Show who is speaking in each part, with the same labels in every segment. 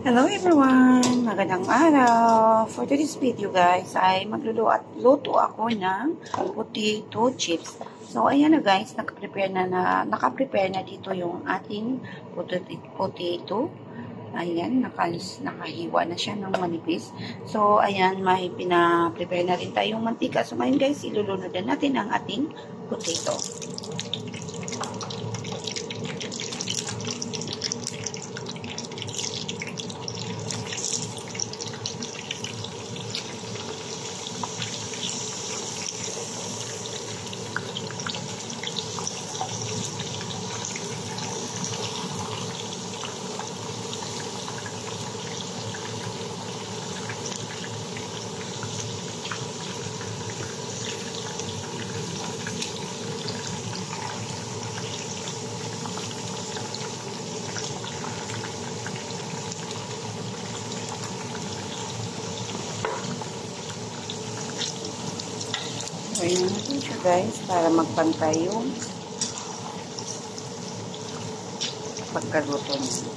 Speaker 1: Hello everyone! Magandang araw! For today's video guys ay magluluto ako ng potato chips. So ayan na guys, nakaprepare na dito yung ating potato. Ayan, nakahiwa na siya ng manipis. So ayan, may pina-prepare na rin tayong mantika. So ngayon guys, ilulunod na natin ang ating potato. Ayan natin siya guys, para magpantay yung pagkaluto niya.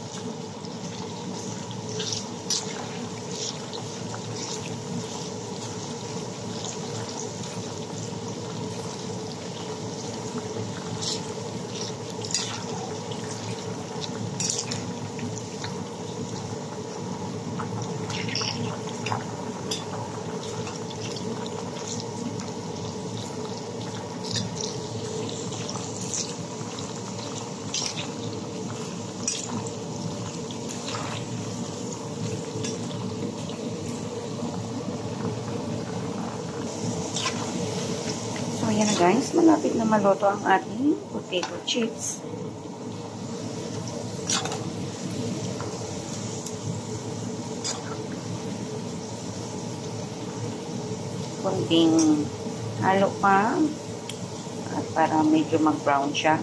Speaker 1: Ayan na guys, malapit na maluto ang ating potato chips. Kunting halo pa at para medyo mag-brown siya.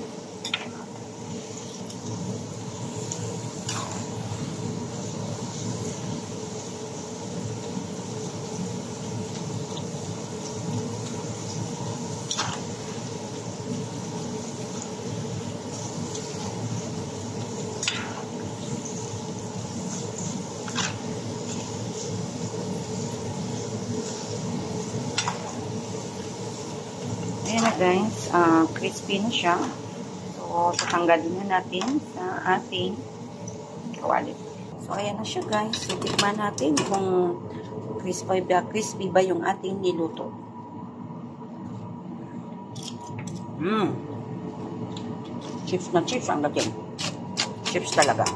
Speaker 1: Ayan na guys, crispy na siya. So, tatanggalin na natin sa ating kawali. So, ayan na siya guys. Titikman natin kung crispy ba yung ating niluto. Chips na chips ang dating. Chips talaga.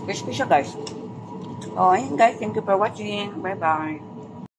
Speaker 1: Crispy siya guys. So, ayan guys. Thank you for watching. Bye-bye.